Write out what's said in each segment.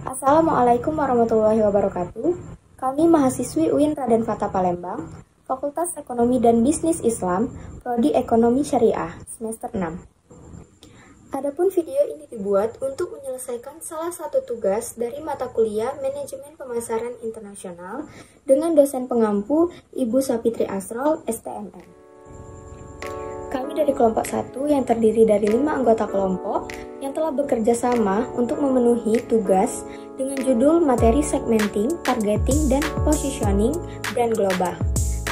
Assalamualaikum warahmatullahi wabarakatuh. Kami mahasiswi UIN Raden Fata Palembang, Fakultas Ekonomi dan Bisnis Islam, Prodi Ekonomi Syariah, semester 6. Adapun video ini dibuat untuk menyelesaikan salah satu tugas dari mata kuliah Manajemen Pemasaran Internasional dengan dosen pengampu Ibu Sapitri Asrol, STMM. Kami dari kelompok 1 yang terdiri dari 5 anggota kelompok yang telah bekerja sama untuk memenuhi tugas dengan judul materi segmenting, targeting, dan positioning brand global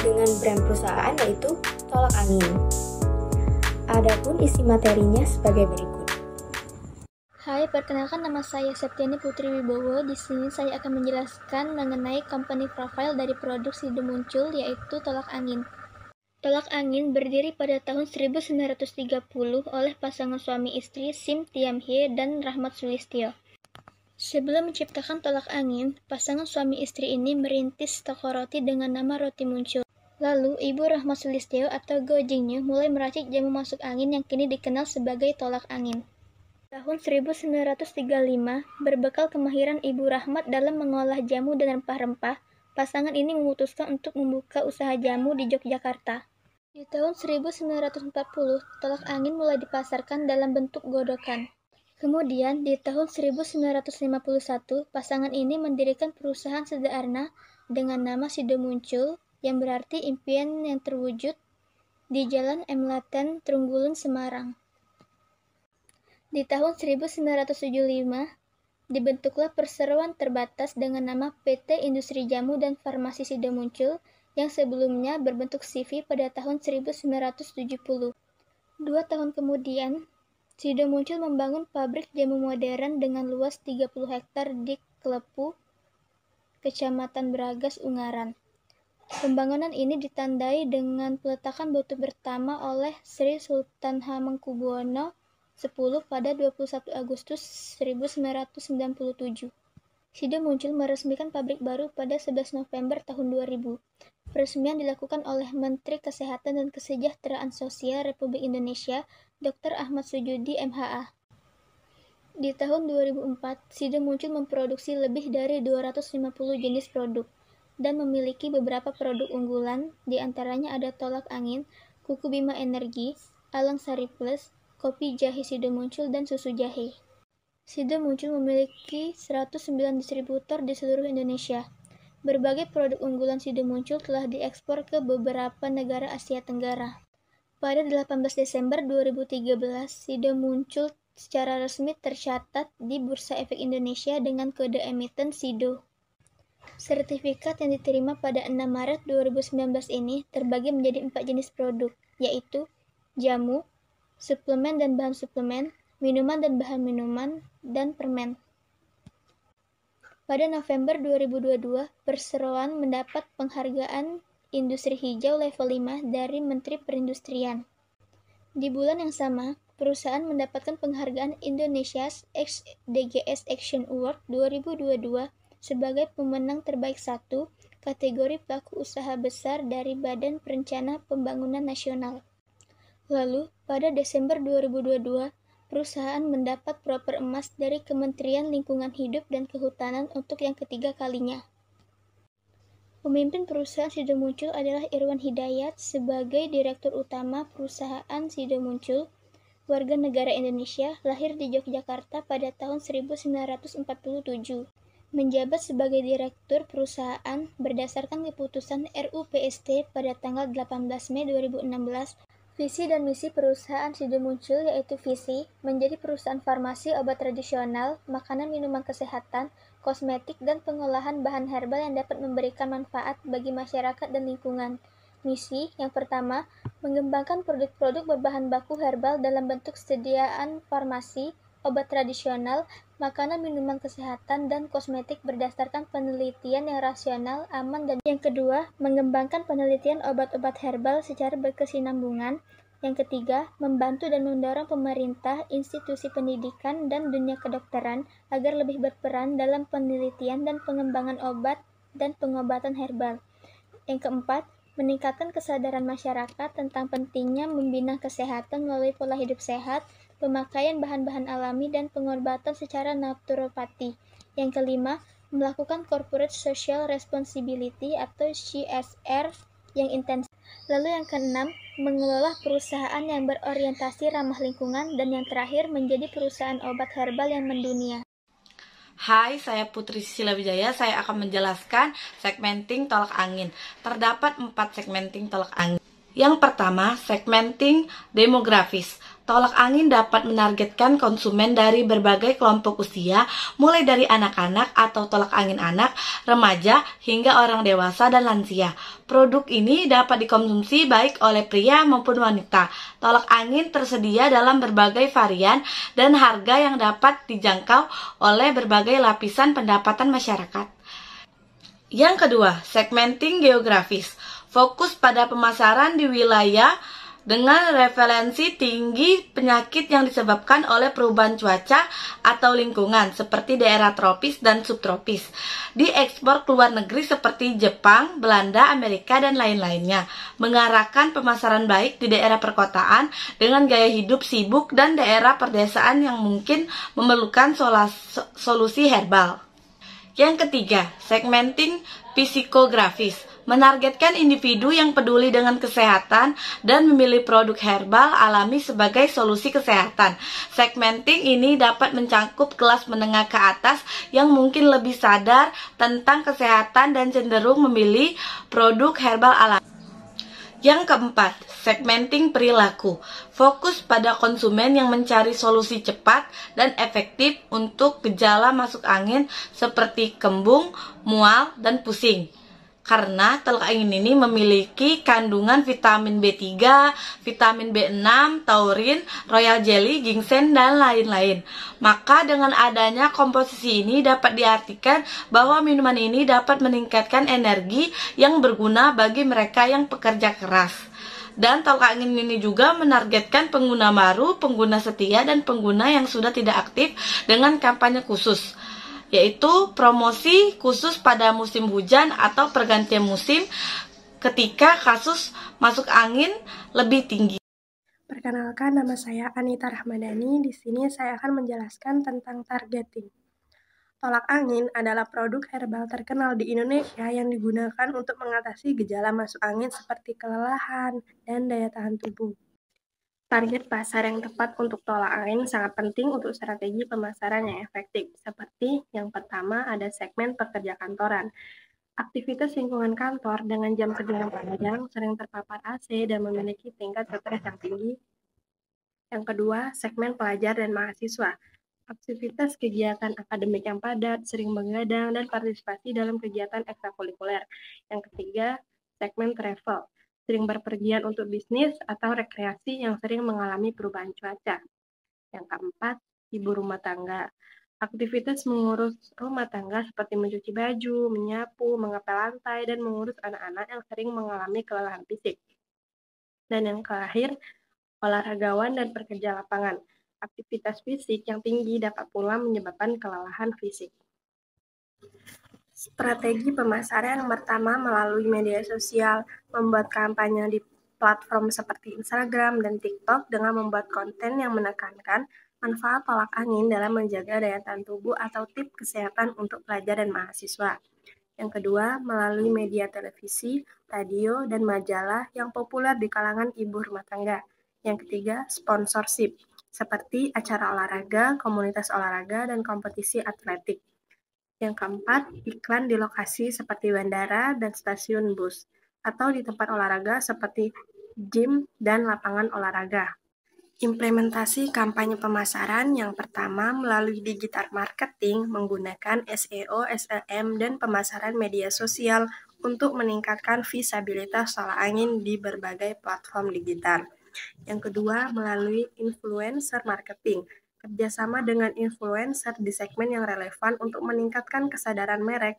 dengan brand perusahaan yaitu Tolak Angin. Adapun isi materinya sebagai berikut. Hai, perkenalkan nama saya Septiani Putri Wibowo. Di sini saya akan menjelaskan mengenai company profile dari produk Sido Muncul yaitu Tolak Angin. Tolak Angin berdiri pada tahun 1930 oleh pasangan suami istri Sim Tiamhye dan Rahmat Sulistyo. Sebelum menciptakan Tolak Angin, pasangan suami istri ini merintis toko roti dengan nama Roti Muncul. Lalu, Ibu Rahmat Sulistyo atau Go Jingnyu mulai meracik jamu masuk angin yang kini dikenal sebagai Tolak Angin. Tahun 1935, berbekal kemahiran Ibu Rahmat dalam mengolah jamu dan rempah-rempah, pasangan ini memutuskan untuk membuka usaha jamu di Yogyakarta. Di tahun 1940, Tolak Angin mulai dipasarkan dalam bentuk godokan. Kemudian, di tahun 1951, pasangan ini mendirikan perusahaan sederhana dengan nama Sido Muncul, yang berarti impian yang terwujud, di Jalan M. Laten, Trunggulun, Semarang. Di tahun 1975, dibentuklah perseroan terbatas dengan nama PT Industri Jamu dan Farmasi Sido Muncul yang sebelumnya berbentuk CV pada tahun 1970. 2 tahun kemudian, Sido Muncul membangun pabrik jamu modern dengan luas 30 hektar di Klepu, Kecamatan Bragas, Ungaran. Pembangunan ini ditandai dengan peletakan batu pertama oleh Sri Sultan Hamengkubuwono X pada 21 Agustus 1997. Sido Muncul meresmikan pabrik baru pada 11 November tahun 2000. Peresmian dilakukan oleh Menteri Kesehatan dan Kesejahteraan Sosial Republik Indonesia, Dr. Ahmad Sujudi, MHA. Di tahun 2004, Sido Muncul memproduksi lebih dari 250 jenis produk dan memiliki beberapa produk unggulan, di antaranya ada Tolak Angin, Kuku Bima Energi, Alang Sari Plus, kopi jahe Sido Muncul, dan susu jahe. Sido Muncul memiliki 109 distributor di seluruh Indonesia. Berbagai produk unggulan Sido Muncul telah diekspor ke beberapa negara Asia Tenggara. Pada 18 Desember 2013, Sido Muncul secara resmi tercatat di Bursa Efek Indonesia dengan kode emiten SIDO. Sertifikat yang diterima pada 6 Maret 2019 ini terbagi menjadi 4 jenis produk, yaitu jamu, suplemen dan bahan suplemen, minuman dan bahan minuman, dan permen. Pada November 2022, perseroan mendapat penghargaan Industri Hijau level 5 dari Menteri Perindustrian. Di bulan yang sama, perusahaan mendapatkan penghargaan Indonesia's DGS Action Award 2022 sebagai pemenang terbaik 1 kategori pelaku usaha besar dari Badan Perencana Pembangunan Nasional. Lalu, pada Desember 2022, perusahaan mendapat proper emas dari Kementerian Lingkungan Hidup dan Kehutanan untuk yang ketiga kalinya. Pemimpin perusahaan Sido Muncul adalah Irwan Hidayat sebagai Direktur Utama perusahaan Sido Muncul, warga negara Indonesia, lahir di Yogyakarta pada tahun 1947. Menjabat sebagai Direktur Perusahaan berdasarkan keputusan RUPST pada tanggal 18 Mei 2016. Visi dan misi perusahaan Sido Muncul yaitu visi, menjadi perusahaan farmasi obat tradisional, makanan minuman kesehatan, kosmetik, dan pengolahan bahan herbal yang dapat memberikan manfaat bagi masyarakat dan lingkungan. Misi, yang pertama, mengembangkan produk-produk berbahan baku herbal dalam bentuk sediaan farmasi, obat tradisional, makanan minuman kesehatan, dan kosmetik berdasarkan penelitian yang rasional, aman, dan yang kedua, mengembangkan penelitian obat-obat herbal secara berkesinambungan. Yang ketiga, membantu dan mendorong pemerintah, institusi pendidikan, dan dunia kedokteran agar lebih berperan dalam penelitian dan pengembangan obat dan pengobatan herbal. Yang keempat, meningkatkan kesadaran masyarakat tentang pentingnya membina kesehatan melalui pola hidup sehat, pemakaian bahan-bahan alami, dan pengobatan secara naturopati. Yang kelima, melakukan corporate social responsibility atau CSR yang intensif. Lalu yang keenam, mengelola perusahaan yang berorientasi ramah lingkungan, dan yang terakhir menjadi perusahaan obat herbal yang mendunia. Hai, saya Putri Sisila Wijaya. Saya akan menjelaskan segmenting tolak angin. Terdapat 4 segmenting tolak angin. Yang pertama, segmenting demografis. Tolak angin dapat menargetkan konsumen dari berbagai kelompok usia, mulai dari anak-anak atau tolak angin anak, remaja, hingga orang dewasa dan lansia. Produk ini dapat dikonsumsi baik oleh pria maupun wanita. Tolak angin tersedia dalam berbagai varian dan harga yang dapat dijangkau oleh berbagai lapisan pendapatan masyarakat. Yang kedua, segmenting geografis. Fokus pada pemasaran di wilayah dengan referensi tinggi penyakit yang disebabkan oleh perubahan cuaca atau lingkungan seperti daerah tropis dan subtropis. Diekspor ke luar negeri seperti Jepang, Belanda, Amerika, dan lain-lainnya. Mengarahkan pemasaran baik di daerah perkotaan dengan gaya hidup sibuk dan daerah perdesaan yang mungkin memerlukan solusi herbal. Yang ketiga, segmenting psikografis. Menargetkan individu yang peduli dengan kesehatan dan memilih produk herbal alami sebagai solusi kesehatan. Segmenting ini dapat mencakup kelas menengah ke atas yang mungkin lebih sadar tentang kesehatan dan cenderung memilih produk herbal alami. Yang keempat, segmenting perilaku. Fokus pada konsumen yang mencari solusi cepat dan efektif untuk gejala masuk angin seperti kembung, mual, dan pusing. Karena tolak angin ini memiliki kandungan vitamin B3, vitamin B6, taurin, royal jelly, ginseng, dan lain-lain. Maka dengan adanya komposisi ini dapat diartikan bahwa minuman ini dapat meningkatkan energi yang berguna bagi mereka yang pekerja keras. Dan tolak angin ini juga menargetkan pengguna baru, pengguna setia, dan pengguna yang sudah tidak aktif dengan kampanye khusus, yaitu promosi khusus pada musim hujan atau pergantian musim ketika kasus masuk angin lebih tinggi. Perkenalkan, nama saya Anita Rahmadani. Di sini saya akan menjelaskan tentang targeting. Tolak angin adalah produk herbal terkenal di Indonesia yang digunakan untuk mengatasi gejala masuk angin seperti kelelahan dan daya tahan tubuh. Target pasar yang tepat untuk tolak angin sangat penting untuk strategi pemasaran yang efektif. Seperti yang pertama ada segmen pekerja kantoran. Aktivitas lingkungan kantor dengan jam kerja yang panjang, sering terpapar AC, dan memiliki tingkat stres yang tinggi. Yang kedua, segmen pelajar dan mahasiswa. Aktivitas kegiatan akademik yang padat, sering begadang, dan partisipasi dalam kegiatan ekstrakurikuler. Yang ketiga, segmen travel. Sering berpergian untuk bisnis atau rekreasi yang sering mengalami perubahan cuaca. Yang keempat, ibu rumah tangga. Aktivitas mengurus rumah tangga seperti mencuci baju, menyapu, mengepel lantai, dan mengurus anak-anak yang sering mengalami kelelahan fisik. Dan yang terakhir, olahragawan dan pekerja lapangan. Aktivitas fisik yang tinggi dapat pula menyebabkan kelelahan fisik. Strategi pemasaran yang pertama melalui media sosial, membuat kampanye di platform seperti Instagram dan TikTok dengan membuat konten yang menekankan manfaat tolak angin dalam menjaga daya tahan tubuh atau tips kesehatan untuk pelajar dan mahasiswa. Yang kedua, melalui media televisi, radio, dan majalah yang populer di kalangan ibu rumah tangga. Yang ketiga, sponsorship, seperti acara olahraga, komunitas olahraga, dan kompetisi atletik. Yang keempat, iklan di lokasi seperti bandara dan stasiun bus, atau di tempat olahraga seperti gym dan lapangan olahraga. Implementasi kampanye pemasaran yang pertama melalui digital marketing menggunakan SEO, SEM, dan pemasaran media sosial untuk meningkatkan visibilitas tolak angin di berbagai platform digital. Yang kedua, melalui influencer marketing, kerjasama dengan influencer di segmen yang relevan untuk meningkatkan kesadaran merek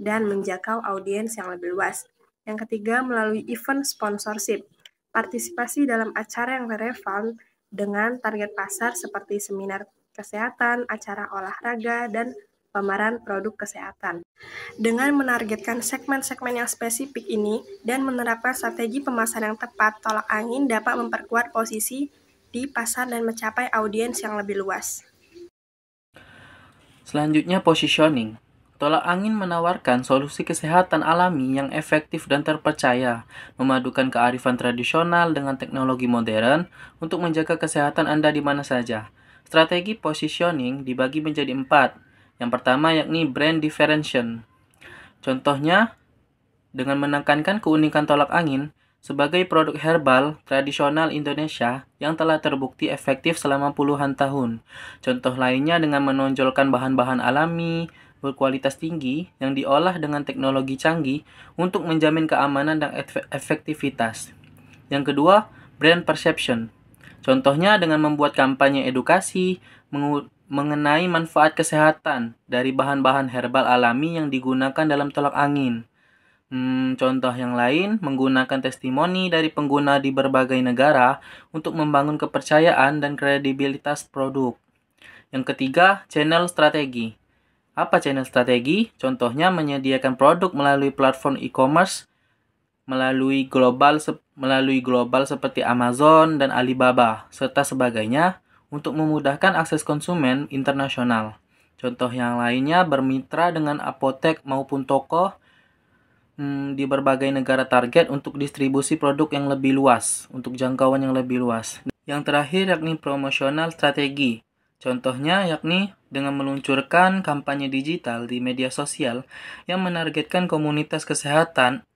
dan menjangkau audiens yang lebih luas. Yang ketiga, melalui event sponsorship, partisipasi dalam acara yang relevan dengan target pasar seperti seminar kesehatan, acara olahraga, dan pameran produk kesehatan. Dengan menargetkan segmen-segmen yang spesifik ini dan menerapkan strategi pemasaran yang tepat, tolak angin dapat memperkuat posisi di pasar dan mencapai audiens yang lebih luas. Selanjutnya positioning. Tolak angin menawarkan solusi kesehatan alami yang efektif dan terpercaya, memadukan kearifan tradisional dengan teknologi modern untuk menjaga kesehatan Anda di mana saja. Strategi positioning dibagi menjadi 4. Yang pertama yakni brand differentiation. Contohnya, dengan menekankan keunikan tolak angin sebagai produk herbal tradisional Indonesia yang telah terbukti efektif selama puluhan tahun. Contoh lainnya dengan menonjolkan bahan-bahan alami, berkualitas tinggi yang diolah dengan teknologi canggih untuk menjamin keamanan dan efektivitas. Yang kedua, brand perception. Contohnya dengan membuat kampanye edukasi mengenai manfaat kesehatan dari bahan-bahan herbal alami yang digunakan dalam tolak angin. Contoh yang lain, menggunakan testimoni dari pengguna di berbagai negara untuk membangun kepercayaan dan kredibilitas produk. Yang ketiga, channel strategi. Apa channel strategi? Contohnya menyediakan produk melalui platform e-commerce melalui global seperti Amazon dan Alibaba serta sebagainya untuk memudahkan akses konsumen internasional. Contoh yang lainnya bermitra dengan apotek maupun toko di berbagai negara target untuk distribusi produk yang lebih luas, untuk jangkauan yang lebih luas. Yang terakhir yakni promosional strategi. Contohnya yakni dengan meluncurkan kampanye digital di media sosial yang menargetkan komunitas kesehatan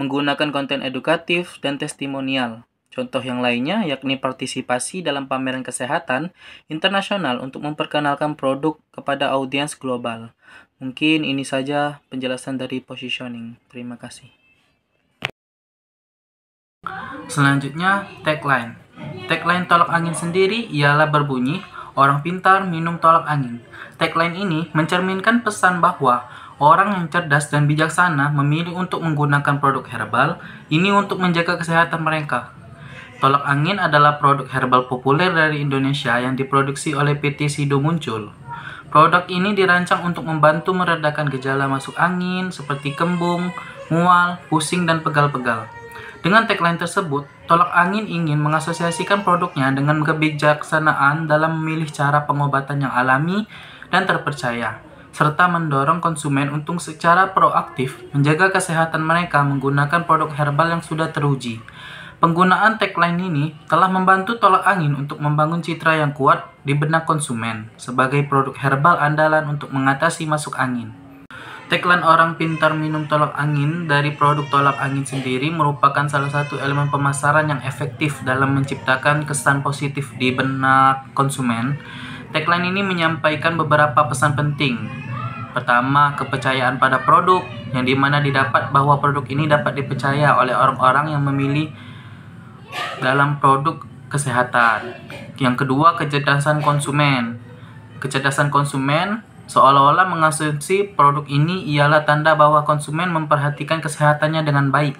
menggunakan konten edukatif dan testimonial. Contoh yang lainnya yakni partisipasi dalam pameran kesehatan internasional untuk memperkenalkan produk kepada audiens global. Mungkin ini saja penjelasan dari positioning. Terima kasih. Selanjutnya, tagline. Tagline tolak angin sendiri ialah berbunyi, orang pintar minum tolak angin. Tagline ini mencerminkan pesan bahwa orang yang cerdas dan bijaksana memilih untuk menggunakan produk herbal ini untuk menjaga kesehatan mereka. Tolak angin adalah produk herbal populer dari Indonesia yang diproduksi oleh PT Sido Muncul. Produk ini dirancang untuk membantu meredakan gejala masuk angin seperti kembung, mual, pusing, dan pegal-pegal. Dengan tagline tersebut, tolak angin ingin mengasosiasikan produknya dengan kebijaksanaan dalam memilih cara pengobatan yang alami dan terpercaya, serta mendorong konsumen untuk secara proaktif menjaga kesehatan mereka menggunakan produk herbal yang sudah teruji. Penggunaan tagline ini telah membantu tolak angin untuk membangun citra yang kuat di benak konsumen sebagai produk herbal andalan untuk mengatasi masuk angin. Tagline orang pintar minum tolak angin dari produk tolak angin sendiri merupakan salah satu elemen pemasaran yang efektif dalam menciptakan kesan positif di benak konsumen. Tagline ini menyampaikan beberapa pesan penting. Pertama, kepercayaan pada produk, yang dimana didapat bahwa produk ini dapat dipercaya oleh orang-orang yang memilih dalam produk kesehatan. Yang kedua, kecerdasan konsumen. Kecerdasan konsumen seolah-olah mengasumsi produk ini ialah tanda bahwa konsumen memperhatikan kesehatannya dengan baik.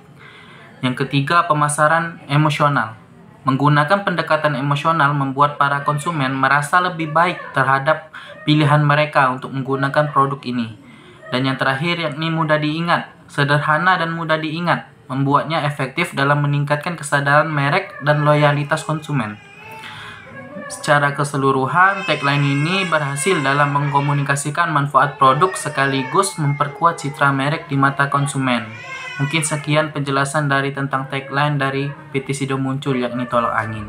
Yang ketiga, pemasaran emosional. Menggunakan pendekatan emosional membuat para konsumen merasa lebih baik terhadap pilihan mereka untuk menggunakan produk ini. Dan yang terakhir yakni mudah diingat. Sederhana dan mudah diingat, membuatnya efektif dalam meningkatkan kesadaran merek dan loyalitas konsumen. Secara keseluruhan, tagline ini berhasil dalam mengkomunikasikan manfaat produk sekaligus memperkuat citra merek di mata konsumen. Mungkin sekian penjelasan dari tentang tagline dari PT Sido Muncul yakni tolak angin.